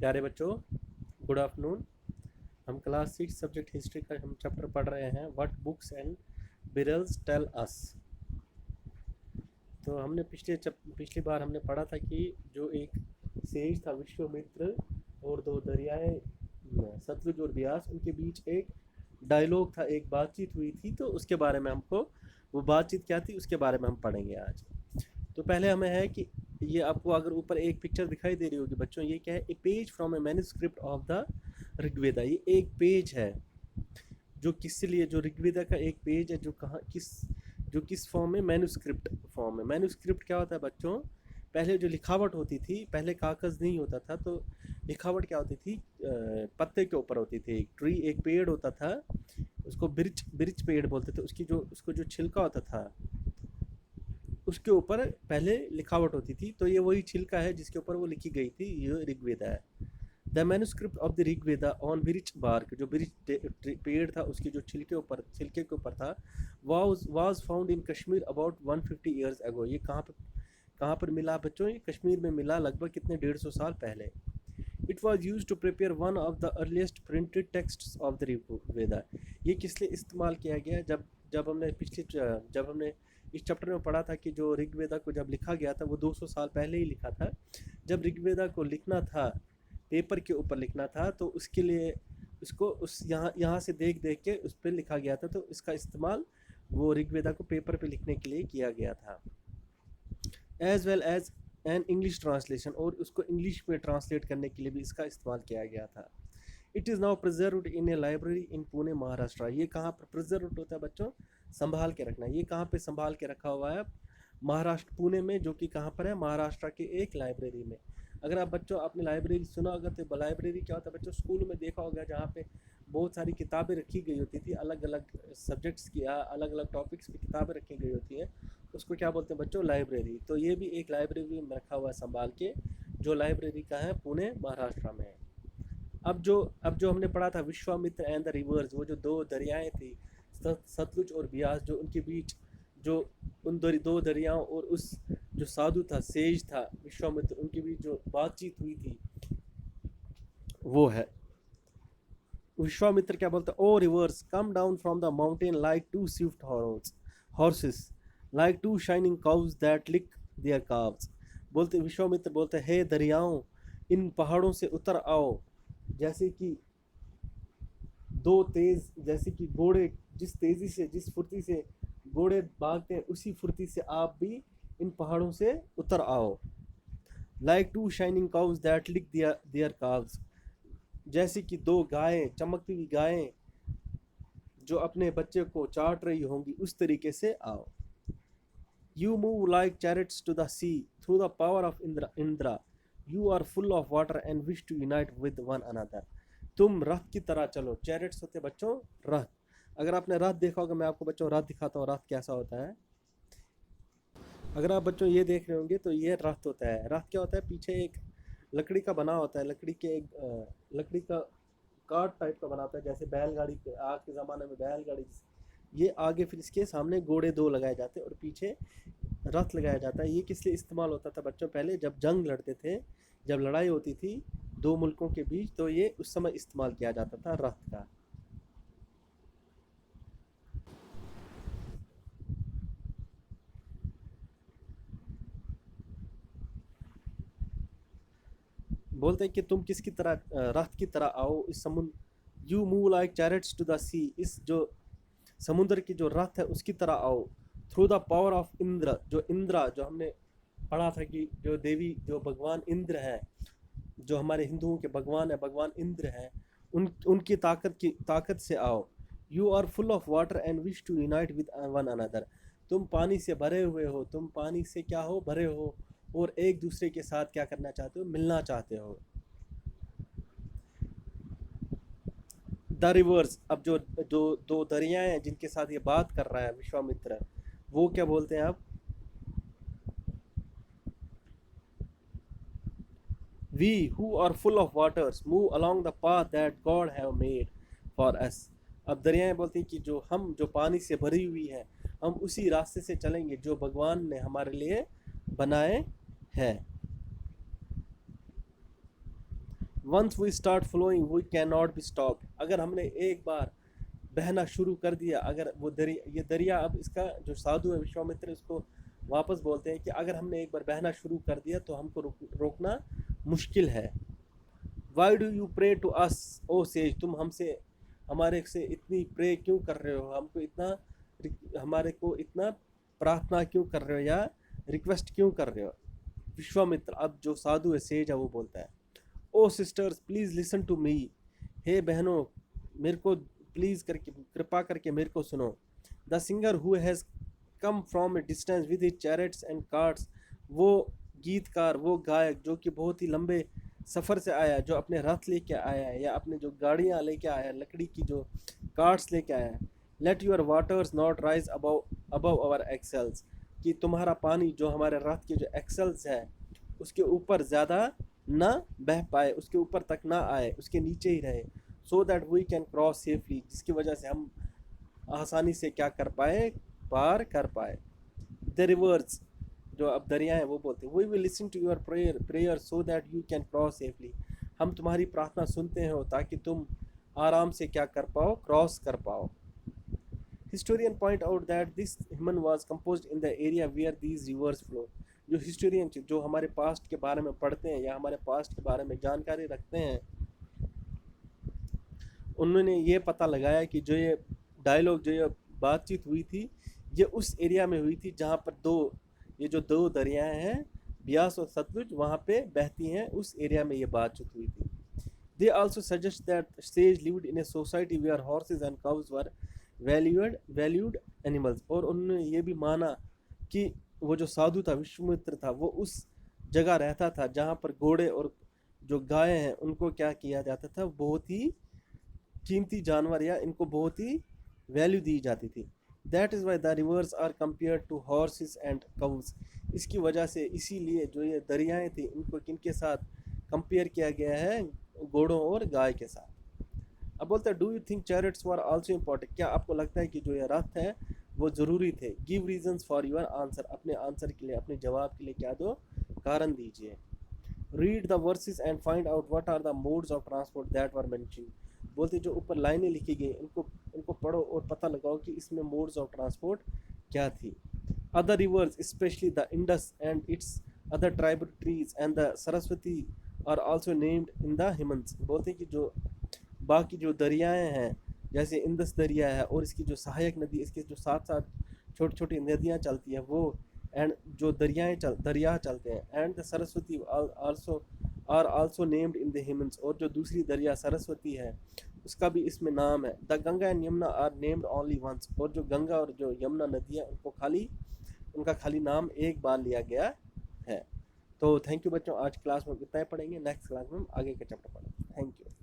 प्यारे बच्चों, good afternoon. हम क्लास 6 सब्जेक्ट हिस्ट्री का हम चैप्टर पढ़ रहे हैं what books and burials tell us. तो हमने पिछली बार हमने पढ़ा था कि जो एक सेज था विश्वामित्र और दो दरियाएं सतलुज और ब्यास, उनके बीच एक डायलॉग था, एक बातचीत हुई थी। तो उसके बारे में हमको, वो बातचीत क्या थी उसके बारे में हम पढ़ेंगे आज। तो पहले हमें है कि ये आपको अगर ऊपर एक पिक्चर दिखाई दे रही होगी बच्चों, ये क्या है? A page from a manuscript of the Rigveda. ये एक पेज है जो किसके लिए, जो ऋग्वेदा का एक पेज है जो कहाँ किस फॉर्म में, मैन्युस्क्रिप्ट फॉर्म में। मैन्युस्क्रिप्ट क्या होता है बच्चों? पहले जो लिखावट होती थी, पहले कागज़ नहीं होता था, तो लिखावट क्या होती थी? पत्ते के ऊपर होती थी। एक पेड़ होता था, उसको बिरच पेड़ बोलते थे। उसको जो छिलका होता था उसके ऊपर पहले लिखावट होती थी। तो ये वही छिलका है जिसके ऊपर वो लिखी गई थी, ये ऋग्वेदा है। The manuscript of the Rigveda on birch bark, जो बिरिच पेड़ था उसके जो छिलके के ऊपर था, was found in Kashmir about 150 years ago. ये कहाँ पर मिला बच्चों? ये कश्मीर में मिला, लगभग कितने 150 साल पहले। It was use to prepare one of the earliest printed text of the Rigveda. ये किस लिए इस्तेमाल किया गया? जब हमने इस चैप्टर में पढ़ा था कि जो ऋग्वेदा को जब लिखा गया था वो 200 साल पहले ही लिखा था। जब ऋग्वेदा को लिखना था, पेपर के ऊपर लिखना था, तो उसके लिए उसको यहाँ से देख के उस पर लिखा गया था। तो इसका इस्तेमाल वो ऋग्वेदा को पेपर पे लिखने के लिए किया गया था। As well as an English translation, और उसको इंग्लिश में ट्रांसलेट करने के लिए भी इसका इस्तेमाल किया गया था। It is now preserved in A library in Pune Maharashtra. ये कहाँ पर प्रिजर्व्ड होता है बच्चों? संभाल के रखना। ये कहाँ पे संभाल के रखा हुआ है? महाराष्ट्र, पुणे में, जो कि कहाँ पर है? महाराष्ट्र के एक लाइब्रेरी में। अगर आप बच्चों आपने लाइब्रेरी सुना होगा, तो लाइब्रेरी क्या होता है बच्चों? स्कूल में देखा होगा जहाँ पे बहुत सारी किताबें रखी गई होती थी, अलग अलग सब्जेक्ट्स की, अलग अलग टॉपिक्स की किताबें रखी गई होती हैं, उसको क्या बोलते हैं बच्चों? लाइब्रेरी। तो ये भी एक लाइब्रेरी में रखा हुआ है संभाल के, जो लाइब्रेरी का है पुणे महाराष्ट्र में है। अब जो हमने पढ़ा था विश्वामित्र एंड द रिवर्स, वो जो दो दरियाएं थी सतलुज और ब्यास, जो उनके बीच, जो उन दो दरियाओं और उस जो साधु था, सेज था विश्वामित्र, उनके बीच जो बातचीत हुई थी, वो है। विश्वामित्र क्या बोलता? O rivers, come down from the mountain like two swift horses, like two shining cows that lick their calves. Vishwamitra बोलते, हे दरियाओं, इन पहाड़ों से उतर आओ, जैसे कि जैसे कि घोड़े जिस फुर्ती से घोड़े भागते हैं, उसी फुर्ती से आप भी इन पहाड़ों से उतर आओ। Like two shining cows that lick their calves, जैसे कि दो गायें, चमकती हुई गायें जो अपने बच्चे को चाट रही होंगी, उस तरीके से आओ। You move like chariots to the sea through the power of Indra, you are full of water and wish to unite with one another. तुम रथ की तरह चलो। चैरिट्स होते बच्चों रथ। अगर आपने रथ देखा होगा, मैं आपको बच्चों रथ दिखाता हूँ, रथ कैसा होता है। अगर आप बच्चों ये देख रहे होंगे तो ये रथ होता है। रथ क्या होता है? पीछे एक लकड़ी का बना होता है, लकड़ी का कार्ट टाइप का बना होता है, जैसे बैलगाड़ी, आज के ज़माने में बैलगाड़ी। ये आगे फिर इसके सामने घोड़े दो लगाए जाते हैं और पीछे रथ लगाया जाता है। ये किस लिए इस्तेमाल होता था बच्चों? पहले जब जंग लड़ते थे, जब लड़ाई होती थी दो मुल्कों के बीच, तो ये उस समय इस्तेमाल किया जाता था रथ का। बोलते हैं कि तुम किसकी तरह, रथ की तरह आओ इस समुद्र। You move like chariots to the sea, इस जो समुद्र की जो रथ है उसकी तरह आओ। Through the power of Indra, जो हमने पढ़ा था कि जो देवी, जो भगवान इंद्र है, जो हमारे हिंदुओं के भगवान है, भगवान इंद्र है, उनकी ताकत से आओ। You are full of water and wish to unite with one another. तुम पानी से भरे हुए हो, तुम पानी से क्या हो? भरे हो, और एक दूसरे के साथ क्या करना चाहते हो? मिलना चाहते हो। द रिवर्स, अब जो जो दो दरियाएं हैं जिनके साथ ये बात कर रहा है विश्वामित्र, वो क्या बोलते हैं? अब we who are full of waters move along the path that god have made for us. अब दरियाएं बोलती हैं कि जो पानी से भरी हुई है, हम उसी रास्ते से चलेंगे जो भगवान ने हमारे लिए बनाए हैं। Once we start flowing we can not be stop. अगर हमने एक बार बहना शुरू कर दिया, अगर वो दरिया, ये दरिया, अब इसका जो साधु है विश्वामित्र इसको वापस बोलते हैं कि अगर हमने एक बार बहना शुरू कर दिया तो हमको रोकना मुश्किल है। Why do you pray to us O sage, तुम हमसे हमारे से इतनी प्रे क्यों कर रहे हो, हमको इतना हमारे को इतना प्रार्थना क्यों कर रहे हो या रिक्वेस्ट क्यों कर रहे हो। विश्वामित्र, अब जो साधु है सेज है वो बोलता है, O sisters please listen to me, हे बहनों मेरे को प्लीज़ करके कृपा करके मेरे को सुनो। The singer who has come from A distance with his चैरिट्स and carts, वो गीतकार, वो गायक जो कि बहुत ही लंबे सफ़र से आया, जो अपने रथ लेके आया है या अपने जो गाड़ियाँ लेके आया है, लकड़ी की जो कार्ट्स लेके आया है। Let your waters not rise above above our axles, कि तुम्हारा पानी जो हमारे रथ के जो एक्सेल्स है उसके ऊपर ज़्यादा ना बह पाए, उसके ऊपर तक ना आए, उसके नीचे ही रहे। So that we can cross safely, जिसकी वजह से हम आसानी से क्या कर पाए, पार कर पाए। द रिवर्स, जो अब दरिया है वो बोलते हैं, we will listen to your prayer so that you can cross safely, हम तुम्हारी प्रार्थना सुनते हो ताकि तुम आराम से क्या कर पाओ, क्रॉस कर पाओ। Historian point out that this hymn was composed in the area where these rivers flow. जो हिस्टोरियन जो हमारे पास्ट के बारे में पढ़ते हैं या हमारे पास्ट के बारे में जानकारी रखते हैं, उन्होंने ये पता लगाया कि जो ये डायलॉग, जो ये बातचीत हुई थी, ये उस एरिया में हुई थी जहाँ पर ये जो दो दरियाएं हैं ब्यास और सतलुज वहाँ पे बहती हैं, उस एरिया में ये बातचीत हुई थी। They also suggest that sage lived in a society where horses and cows were valued animals, और उन्होंने ये भी माना कि वो जो साधु था, विश्वामित्र था, वो उस जगह रहता था जहाँ पर घोड़े और जो गाय हैं उनको क्या किया जाता था, बहुत ही कीमती जानवर या इनको बहुत ही वैल्यू दी जाती थी। That is why the rivers are compare to horses and cows, इसकी वजह से, इसीलिए जो ये दरियाएं थी इनको किनके साथ कंपेयर किया गया है, घोड़ों और गाय के साथ। अब बोलते हैं, do you think चैरिट्स were also important, क्या आपको लगता है कि जो ये रथ है वो ज़रूरी थे। Give reasons for your answer, अपने आंसर के लिए, अपने जवाब के लिए क्या दो, कारण दीजिए। Read the verses and find out what are the modes of transport that were mentioned, बोलते जो ऊपर लाइनें लिखी गई इनको पढ़ो और पता लगाओ कि इसमें मोड्स ऑफ ट्रांसपोर्ट क्या थी। Other rivers specially the Indus and its other tributaries and the Saraswati are also named in the hymns, बोलते हैं कि जो बाकी जो दरियाएं हैं, जैसे इंदस दरिया है और इसकी जो सहायक नदी, इसके जो साथ साथ छोटी छोटी नदियाँ चलती हैं वो, एंड जो दरिया चलते हैं, and the Saraswati are also named in the hymns, और जो दूसरी दरिया सरस्वती है उसका भी इसमें नाम है। The Ganga and Yamuna are named only once, और जो गंगा और जो यमुना नदी है उनका खाली नाम एक बार लिया गया है। तो थैंक यू बच्चों, आज क्लास में इतना ही पढ़ेंगे, नेक्स्ट क्लास में हम आगे के चैप्टर पढ़ेंगे। Thank you.